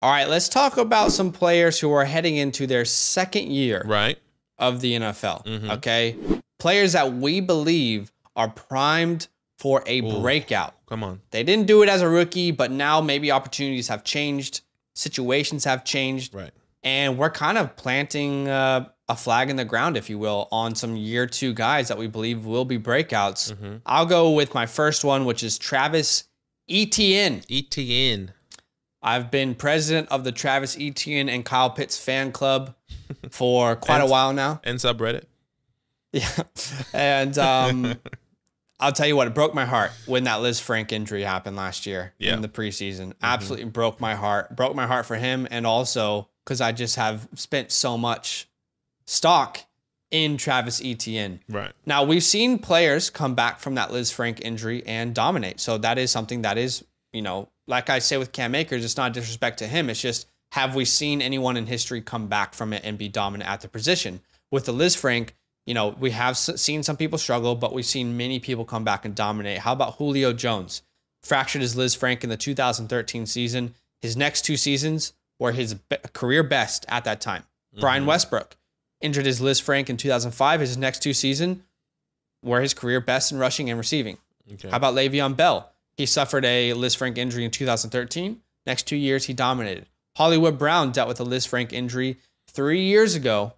All right, let's talk about some players who are heading into their second year Right. of the NFL. Okay, players that we believe are primed for a breakout. Come on. They didn't do it as a rookie, but now maybe opportunities have changed, situations have changed, Right. and we're kind of planting a flag in the ground, if you will, on some year 2 guys that we believe will be breakouts. I'll go with my first one, which is Travis Etienne. ETN. I've been president of the Travis Etienne and Kyle Pitts fan club for quite a while now. And subreddit. Yeah. And I'll tell you what, it broke my heart when that Liz Frank injury happened last year in the preseason. Absolutely broke my heart. Broke my heart for him, and also because I just have spent so much stock in Travis Etienne. Right. Now, we've seen players come back from that Liz Frank injury and dominate. So that is something that is, you know, like I say with Cam Akers, it's not disrespect to him. It's just, have we seen anyone in history come back from it and be dominant at the position? With the Liz Frank, you know, we have seen some people struggle, but we've seen many people come back and dominate. How about Julio Jones? Fractured his Liz Frank in the 2013 season. His next 2 seasons were his career best at that time. Brian Westbrook injured his Liz Frank in 2005. His next 2 seasons were his career best in rushing and receiving. Okay. How about Le'Veon Bell? He suffered a Liz Frank injury in 2013. Next 2 years, he dominated. Hollywood Brown dealt with a Liz Frank injury 3 years ago,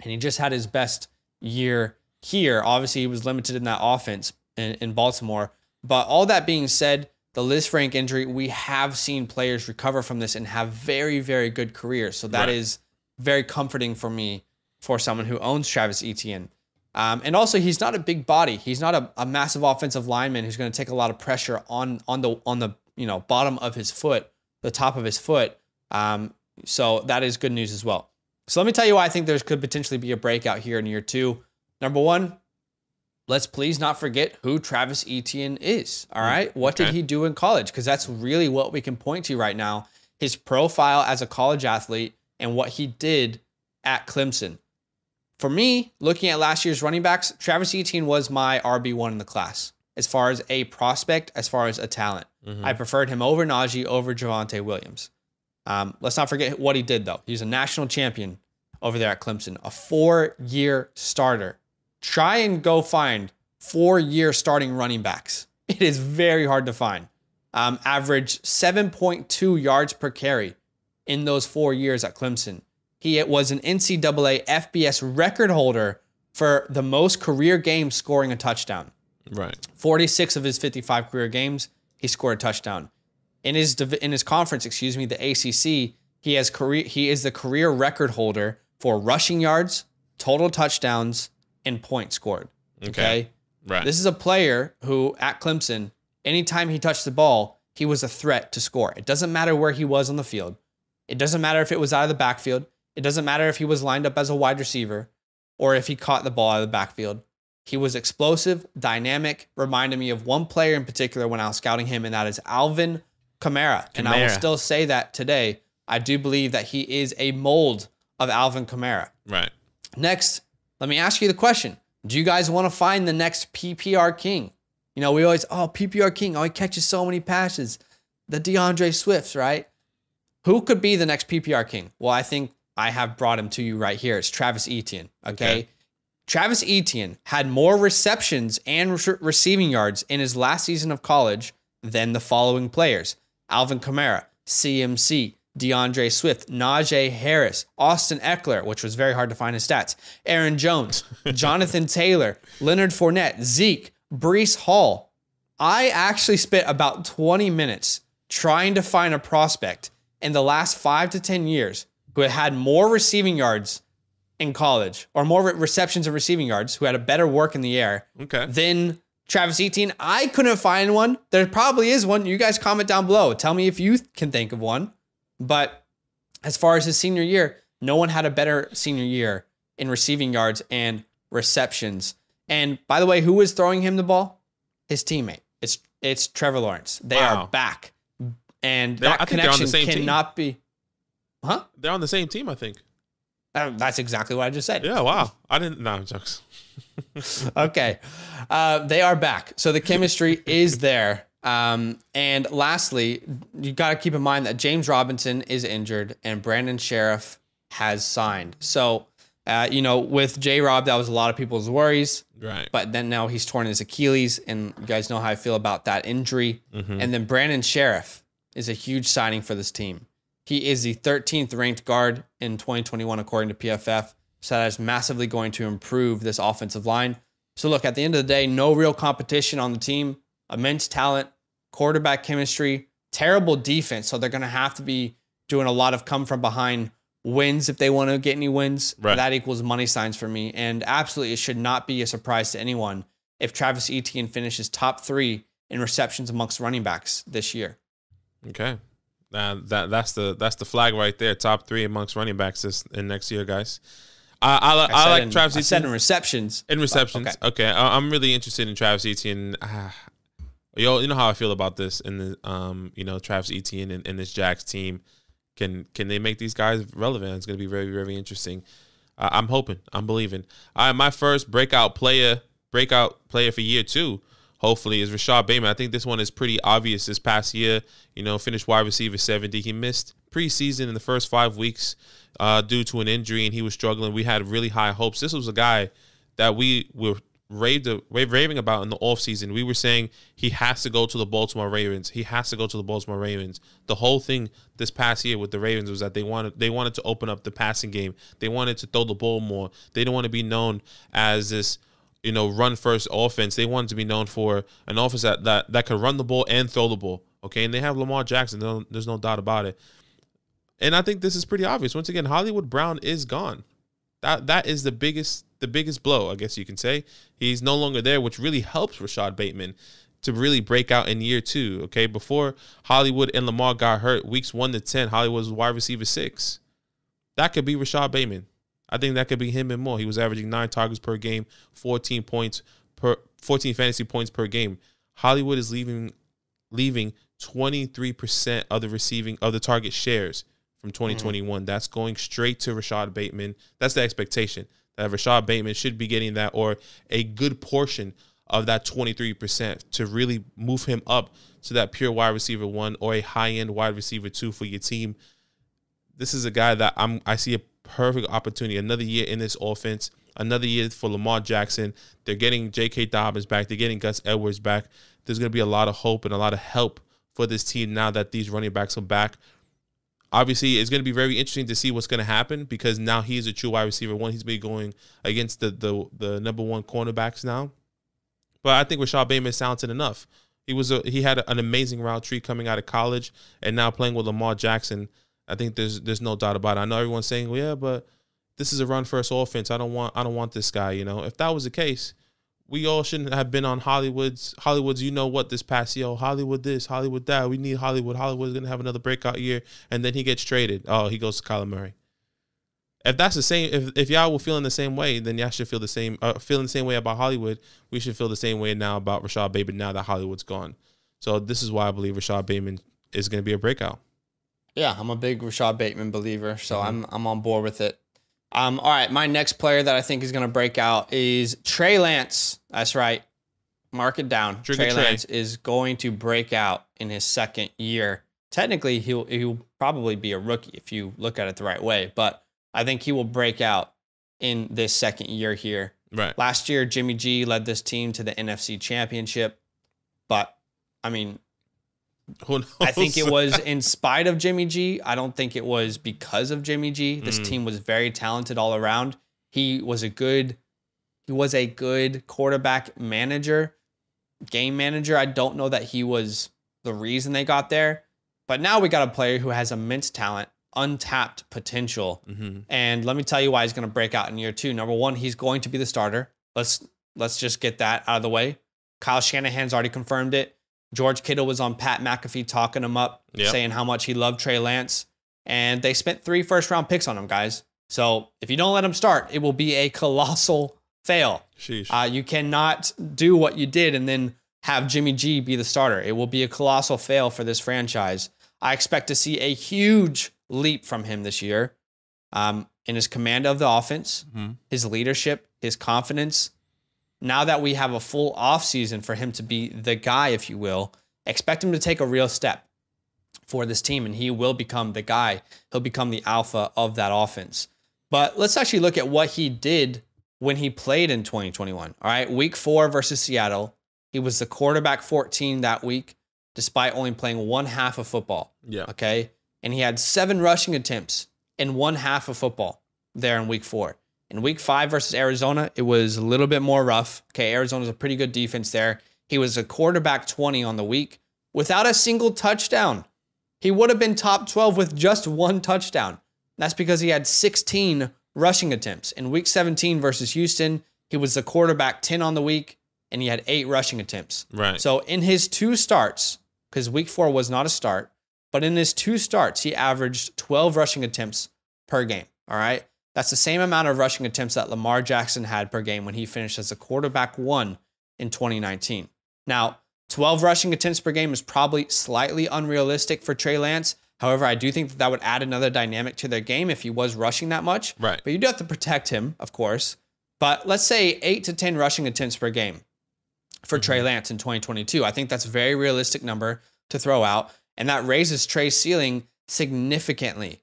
and he just had his best year here. Obviously, he was limited in that offense in Baltimore. But all that being said, the Liz Frank injury, we have seen players recover from this and have very, very good careers. So that is very comforting for me, for someone who owns Travis Etienne. And also, he's not a big body. He's not a massive offensive lineman who's going to take a lot of pressure on the bottom of his foot, the top of his foot. So that is good news as well. So let me tell you why I think there could potentially be a breakout here in year 2. Number 1, let's please not forget who Travis Etienne is. All right, what did he do in college? Because that's really what we can point to right now. His profile as a college athlete and what he did at Clemson. For me, looking at last year's running backs, Travis Etienne was my RB1 in the class as far as a prospect, as far as a talent. I preferred him over Najee, over Javonte Williams. Let's not forget what he did, though. He's a national champion over there at Clemson, a 4-year starter. Try and go find 4-year starting running backs. It is very hard to find. Average 7.2 yards per carry in those 4 years at Clemson. He was an NCAA FBS record holder for the most career games scoring a touchdown. Right. 46 of his 55 career games, he scored a touchdown. In his conference, the ACC, he is the career record holder for rushing yards, total touchdowns, and points scored. Okay? Right. This is a player who, at Clemson, anytime he touched the ball, he was a threat to score. It doesn't matter where he was on the field. It doesn't matter if it was out of the backfield. It doesn't matter if he was lined up as a wide receiver or if he caught the ball out of the backfield. He was explosive, dynamic, reminded me of one player in particular when I was scouting him, and that is Alvin Kamara. And I will still say that today. I do believe that he is a mold of Alvin Kamara. Right. Next, let me ask you the question. Do you guys want to find the next PPR king? You know, we always, PPR king, he catches so many passes. The DeAndre Swifts, right? Who could be the next PPR king? Well, I think I have brought him to you right here. It's Travis Etienne, okay? Travis Etienne had more receptions and receiving yards in his last season of college than the following players: Alvin Kamara, CMC, DeAndre Swift, Najee Harris, Austin Eckler, which was very hard to find his stats, Aaron Jones, Jonathan Taylor, Leonard Fournette, Zeke, Breece Hall. I actually spent about 20 minutes trying to find a prospect in the last 5 to 10 years who had more receiving yards in college, or more receptions and receiving yards, who had a better work in the air than Travis Etienne. I couldn't find one. There probably is one. You guys comment down below. Tell me if you can think of one. But as far as his senior year, no one had a better senior year in receiving yards and receptions. And by the way, who was throwing him the ball? His teammate. It's Trevor Lawrence. They are back. And that connection cannot be... Huh? They're on the same team, I think. That's exactly what I just said. Yeah, wow. I didn't know. Jokes. Okay. They are back. So the chemistry is there. And lastly, you got to keep in mind that James Robinson is injured and Brandon Sheriff has signed. So, with J-Rob, that was a lot of people's worries. Right. But then now he's torn his Achilles, and you guys know how I feel about that injury. And then Brandon Sheriff is a huge signing for this team. He is the 13th ranked guard in 2021, according to PFF. So that is massively going to improve this offensive line. So look, at the end of the day, no real competition on the team, immense talent, quarterback chemistry, terrible defense. So they're going to have to be doing a lot of come from behind wins if they want to get any wins. Right. That equals money signs for me. And absolutely, it should not be a surprise to anyone if Travis Etienne finishes top 3 in receptions amongst running backs this year. Okay. That's the flag right there. Top 3 amongst running backs in next year, guys. I like Travis Etienne. I said in receptions. In receptions. Okay. I'm really interested in Travis Etienne. You know how I feel about this in the Travis Etienne and this Jags team. Can they make these guys relevant? It's going to be very, very interesting. I'm hoping. I'm believing. My first breakout player for year 2, hopefully, is Rashad Bateman. I think this one is pretty obvious this past year. Finished wide receiver 70. He missed preseason in the first 5 weeks due to an injury, and he was struggling. We had really high hopes. This was a guy that we were raving about in the offseason. We were saying he has to go to the Baltimore Ravens. He has to go to the Baltimore Ravens. The whole thing this past year with the Ravens was that they wanted to open up the passing game. They wanted to throw the ball more. They didn't want to be known as this run first offense. They wanted to be known for an offense that could run the ball and throw the ball. Okay, and they have Lamar Jackson. There's no doubt about it. And I think this is pretty obvious. Once again, Hollywood Brown is gone. That is the biggest blow, I guess you can say. He's no longer there, which really helps Rashad Bateman to really break out in year 2. Okay, before Hollywood and Lamar got hurt, weeks 1 to 10, Hollywood was wide receiver 6. That could be Rashad Bateman. I think that could be him and more. He was averaging 9 targets per game, 14 fantasy points per game. Hollywood is leaving 23% of the target shares from 2021. That's going straight to Rashad Bateman. That's the expectation, that Rashad Bateman should be getting that, or a good portion of that 23% to really move him up to that pure wide receiver 1 or a high-end wide receiver 2 for your team. This is a guy that I see a perfect opportunity. Another year in this offense, another year for Lamar Jackson. They're getting J.K. Dobbins back. They're getting Gus Edwards back. There's going to be a lot of hope and a lot of help for this team now that these running backs are back. Obviously, it's going to be very interesting to see what's going to happen, because now he's a true wide receiver 1. He's been going against the number 1 cornerbacks now. But I think Rashad Bateman is talented enough. He had an amazing route tree coming out of college, and now playing with Lamar Jackson. I think there's no doubt about it. I know everyone's saying, well, yeah, but this is a run first offense. I don't want this guy. If that was the case, we all shouldn't have been on Hollywood's this past year. Hollywood this, Hollywood that. We need Hollywood. Hollywood's gonna have another breakout year, and then he gets traded. Oh, he goes to Kyler Murray. If that's the same, if y'all were feeling the same way, then y'all should feel the same way about Hollywood. We should feel the same way now about Rashad Bateman now that Hollywood's gone. So this is why I believe Rashad Bateman is going to be a breakout. Yeah, I'm a big Rashad Bateman believer, so I'm on board with it. All right, my next player that I think is going to break out is Trey Lance. That's right. Mark it down. Trey Lance is going to break out in his second year. Technically, he'll probably be a rookie if you look at it the right way, but I think he will break out in this second year here. Right. Last year, Jimmy G led this team to the NFC Championship, but I mean, who knows? I think it was in spite of Jimmy G. I don't think it was because of Jimmy G. This team was very talented all around. He was a good quarterback manager, game manager. I don't know that he was the reason they got there, but now we got a player who has immense talent, untapped potential. And let me tell you why he's going to break out in year two. Number one, he's going to be the starter. Let's just get that out of the way. Kyle Shanahan's already confirmed it. George Kittle was on Pat McAfee talking him up, saying how much he loved Trey Lance. And they spent 3 first-round picks on him, guys. So if you don't let him start, it will be a colossal fail. Sheesh. You cannot do what you did and then have Jimmy G be the starter. It will be a colossal fail for this franchise. I expect to see a huge leap from him this year in his command of the offense, his leadership, his confidence. Now that we have a full offseason for him to be the guy, if you will, Expect him to take a real step for this team, and he will become the guy. He'll become the alpha of that offense. But let's actually look at what he did when he played in 2021. All right, week 4 versus Seattle. He was the quarterback 14 that week, despite only playing one half of football. Yeah. Okay. And he had 7 rushing attempts in one half of football there in week 4. In week 5 versus Arizona, it was a little bit more rough. Okay. Arizona's a pretty good defense there. He was a quarterback 20 on the week without a single touchdown. He would have been top 12 with just 1 touchdown. That's because he had 16 rushing attempts. In week 17 versus Houston, he was the quarterback 10 on the week, and he had 8 rushing attempts. Right. So in his 2 starts, because week 4 was not a start, but in his 2 starts, he averaged 12 rushing attempts per game. All right. That's the same amount of rushing attempts that Lamar Jackson had per game when he finished as a quarterback 1 in 2019. Now, 12 rushing attempts per game is probably slightly unrealistic for Trey Lance. However, I do think that would add another dynamic to their game if he was rushing that much. Right. But you do have to protect him, of course. But let's say 8 to 10 rushing attempts per game for Trey Lance in 2022. I think that's a very realistic number to throw out. And that raises Trey's ceiling significantly.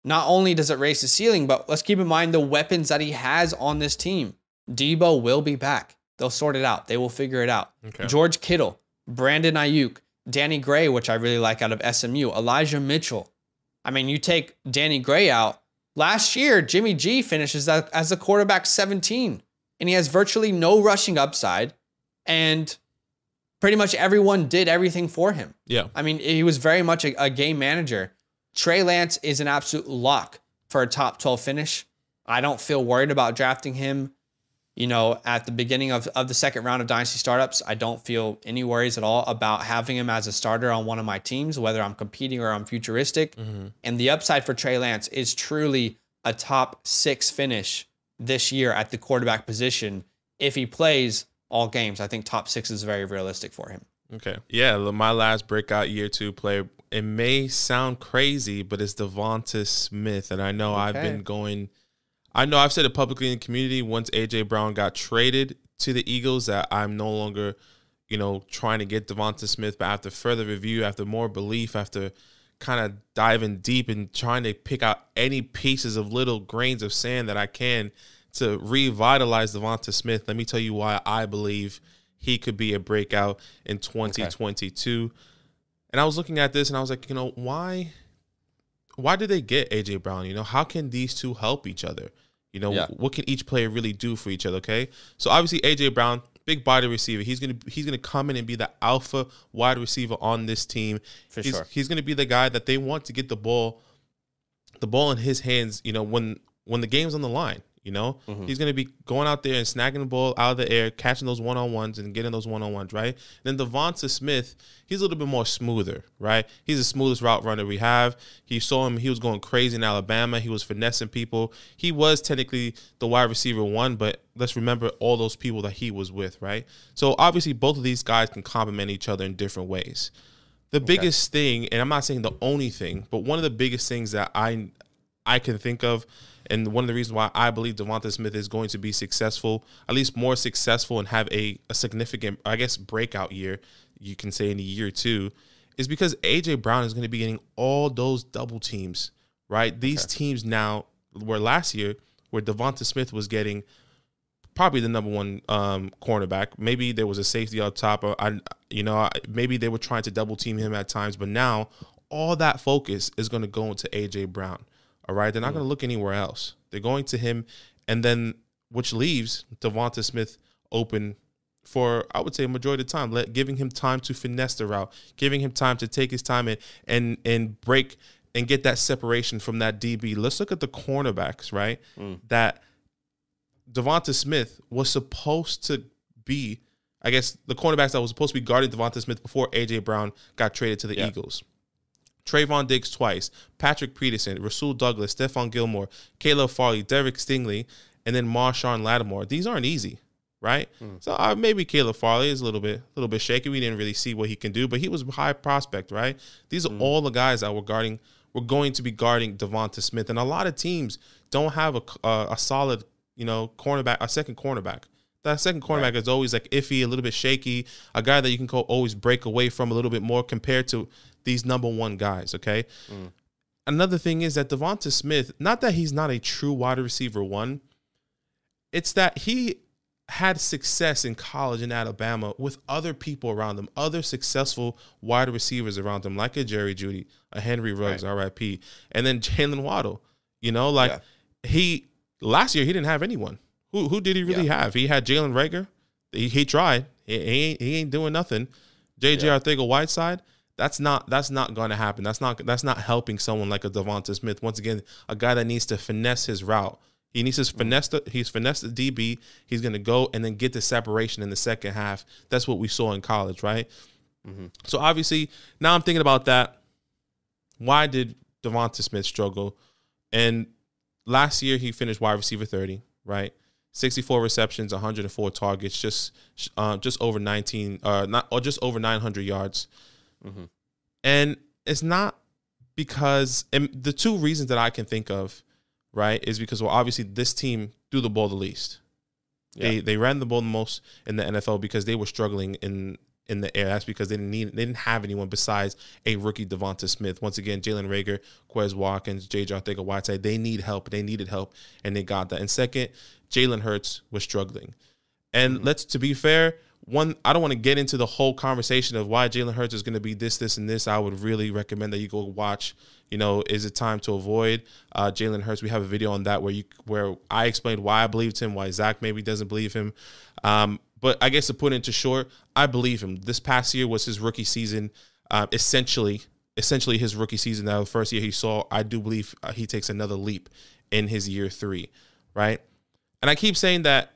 Not only does it raise the ceiling, but let's keep in mind the weapons that he has on this team. Debo will be back. They'll sort it out. They will figure it out. Okay. George Kittle, Brandon Ayuk, Danny Gray, which I really like out of SMU, Elijah Mitchell. I mean, you take Danny Gray out. Last year, Jimmy G finishes as a quarterback 17, and he has virtually no rushing upside, and pretty much everyone did everything for him. Yeah. I mean, he was very much a game manager. Trey Lance is an absolute lock for a top 12 finish. I don't feel worried about drafting him. You know, at the beginning of the second round of Dynasty startups, I don't feel any worries at all about having him as a starter on one of my teams, whether I'm competing or I'm futuristic. And the upside for Trey Lance is truly a top 6 finish this year at the quarterback position. If he plays all games, I think top 6 is very realistic for him. Okay. Yeah, my last breakout year 2 player, it may sound crazy, but it's Devonta Smith. And I know I've said it publicly in the community once A.J. Brown got traded to the Eagles that I'm no longer, trying to get Devonta Smith. But after further review, after more belief, after kind of diving deep and trying to pick out any pieces of little grains of sand that I can to revitalize Devonta Smith, let me tell you why I believe he could be a breakout in 2022. Okay. And I was looking at this and I was like, why did they get A.J. Brown? How can these two help each other? What can each player really do for each other? Okay. So obviously A.J. Brown, big body receiver. He's gonna come in and be the alpha wide receiver on this team. Sure. He's gonna be the guy that they want to get the ball in his hands, when the game's on the line. He's going to be going out there and snagging the ball out of the air, catching those one-on-ones and getting those one-on-ones, right? Then Devonta Smith, he's a little bit more smoother, right? He's the smoothest route runner we have. You saw him, he was going crazy in Alabama. He was finessing people. He was technically the wide receiver 1, but let's remember all those people that he was with, right? So obviously both of these guys can complement each other in different ways. The biggest thing, and I'm not saying the only thing, but one of the biggest things that I can think of, and one of the reasons why I believe Devonta Smith is going to be successful, at least more successful and have a significant, I guess, breakout year, you can say in a year 2, is because A.J. Brown is going to be getting all those double teams, right? These teams now, where last year, where Devonta Smith was getting probably the number 1 cornerback. Maybe there was a safety up top. Maybe they were trying to double team him at times, but now all that focus is going to go into A.J. Brown. All right, they're not going to look anywhere else. They're going to him, and then which leaves Devonta Smith open for, I would say, a majority of the time, giving him time to finesse the route, giving him time to take his time and break and get that separation from that DB. Let's look at the cornerbacks, right? That Devonta Smith was supposed to be, I guess, the cornerbacks that was supposed to be guarding Devonta Smith before A.J. Brown got traded to the Eagles. Trayvon Diggs twice, Patrick Peterson, Rasul Douglas, Stephon Gilmore, Caleb Farley, Derek Stingley, and then Marshawn Lattimore. These aren't easy, right? So maybe Caleb Farley is a little bit shaky. We didn't really see what he can do, but he was a high prospect, right? These are all the guys that were going to be guarding Devonta Smith, and a lot of teams don't have a solid, cornerback, a second cornerback. That second cornerback is always like iffy, a little bit shaky, a guy that you can always break away from a little bit more compared to these number one guys, okay? Another thing is that Devonta Smith, not that he's not a true wide receiver one, it's that he had success in college in Alabama with other people around him, other successful wide receivers around him, like a Jerry Jeudy, a Henry Ruggs, RIP, and then Jalen Waddle. You know, like last year he didn't have anyone. Who did he really have? He had Jalen Reagor. He tried. He ain't doing nothing. J.J. Arcega-Whiteside. That's not going to happen. That's not helping someone like a Devonta Smith. Once again, a guy that needs to finesse his route. He needs to finessed the DB. He's going to go and then get the separation in the second half. That's what we saw in college, right? So obviously, now I'm thinking about that. Why did Devonta Smith struggle? And last year he finished wide receiver 30, right? 64 receptions, 104 targets, just over 900 yards. And it's not because, and the two reasons that I can think of, right, is because, well, obviously this team threw the ball the least. They ran the ball the most in the NFL because they were struggling in the air. That's because they didn't have anyone besides a rookie Devonta Smith. Once again, Jalen Reagor, Quez Watkins, J.J. Arcega-Whiteside, they needed help, and they got that. And second, Jalen Hurts was struggling. And to be fair, I don't want to get into the whole conversation of why Jalen Hurts is going to be this, and this. I would really recommend that you go watch, Is It Time to Avoid Jalen Hurts. We have a video on that where I explained why I believed him, why Zach maybe doesn't believe him. But I guess to put it into short, I believe him. This past year was his rookie season, essentially his rookie season. That was the first year he saw. I do believe he takes another leap in his year 3, right? And I keep saying that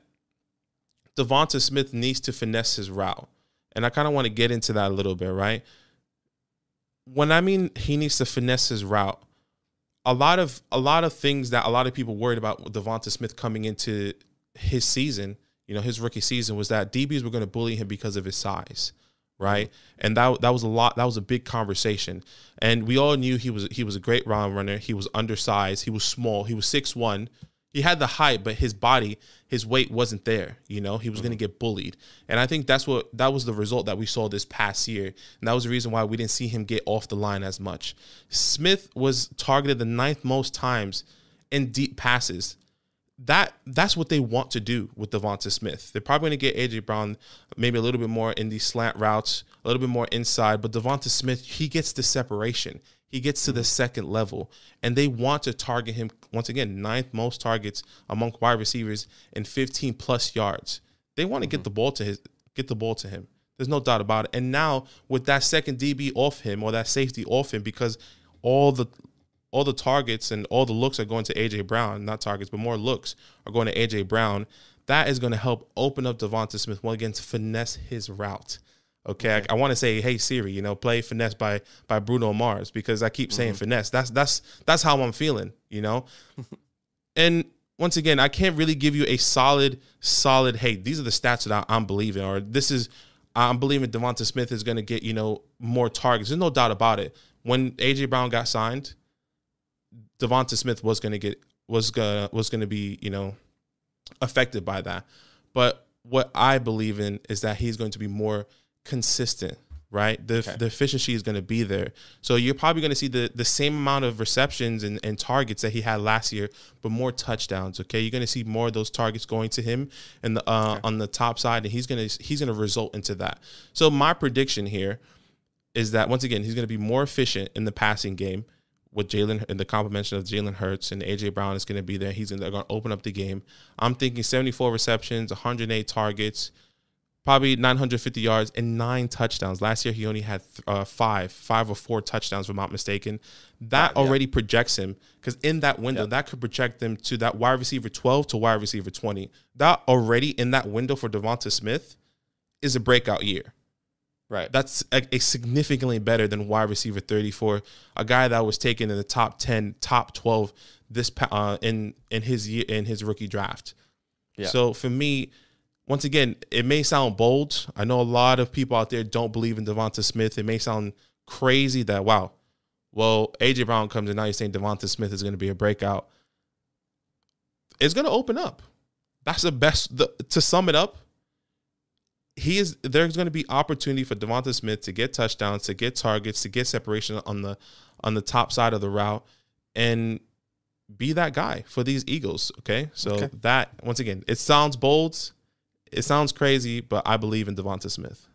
Devonta Smith needs to finesse his route. And I kind of want to get into that a little bit, right? When I mean he needs to finesse his route, a lot of things that a lot of people worried about with Devonta Smith coming into his season, his rookie season, was that DBs were going to bully him because of his size, right? And that was a big conversation. And we all knew he was a great route runner. He was undersized. He was small. He was 6'1". He had the height, but his weight wasn't there. He was going to get bullied. And I think that was the result that we saw this past year. And that was the reason why we didn't see him get off the line as much. Smith was targeted the 9th most times in deep passes. That's what they want to do with Devonta Smith. They're probably going to get A.J. Brown maybe a little bit more in these slant routes, a little bit more inside. But Devonta Smith, he gets the separation. He gets to the second level, and they want to target him, once again, 9th most targets among wide receivers and 15-plus yards. They want to get the ball to him. There's no doubt about it. And now with that second DB off him, or that safety off him, because all the targets and all the looks are going to A.J. Brown, not targets, but more looks are going to A.J. Brown, that is going to help open up Devonta Smith once again to finesse his route. Okay, I want to say, hey Siri, play Finesse by Bruno Mars, because I keep saying finesse. That's how I'm feeling, And once again, I can't really give you a solid. Hey, these are the stats that I'm believing, or I'm believing Devonta Smith is going to get more targets. There's no doubt about it. When AJ Brown got signed, Devonta Smith was going to be affected by that. But what I believe in is that he's going to be more consistent, right? The efficiency is going to be there. So you're probably going to see the same amount of receptions and targets that he had last year, but more touchdowns, okay? You're going to see more of those targets going to him and on the top side, and he's going to result into that. So my prediction here is that, once again, he's going to be more efficient in the passing game with Jalen, and the combination of Jalen Hurts and A.J. Brown is going to be there. They're going to open up the game. I'm thinking 74 receptions, 108 targets, probably 950 yards, and 9 touchdowns. Last year, he only had 5 or 4 touchdowns, if I'm not mistaken. That already projects him, because in that window, that could project them to that wide receiver 12 to wide receiver 20. That already in that window for Devonta Smith is a breakout year. Right. That's a significantly better than wide receiver 30 for a guy that was taken in the top 10, top 12 this in his rookie draft. Yeah. So for me, once again, it may sound bold. I know a lot of people out there don't believe in Devonta Smith. It may sound crazy that, wow, well, A.J. Brown comes and now you're saying Devonta Smith is going to be a breakout. It's going to open up. That's the best. To sum it up, there's going to be opportunity for Devonta Smith to get touchdowns, to get targets, to get separation on the top side of the route, and be that guy for these Eagles. Okay, so that, once again, it sounds bold, it sounds crazy, but I believe in Devonta Smith.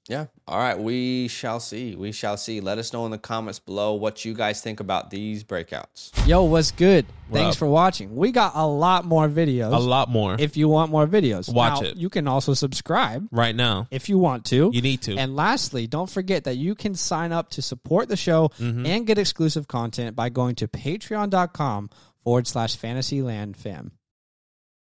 Yeah. All right. We shall see. We shall see. Let us know in the comments below what you guys think about these breakouts. Yo, what's good? Thanks for watching. We got a lot more videos. A lot more. If you want more videos, watch it. You can also subscribe right now if you want to. You need to. And lastly, don't forget that you can sign up to support the show and get exclusive content by going to patreon.com/fantasylandfam.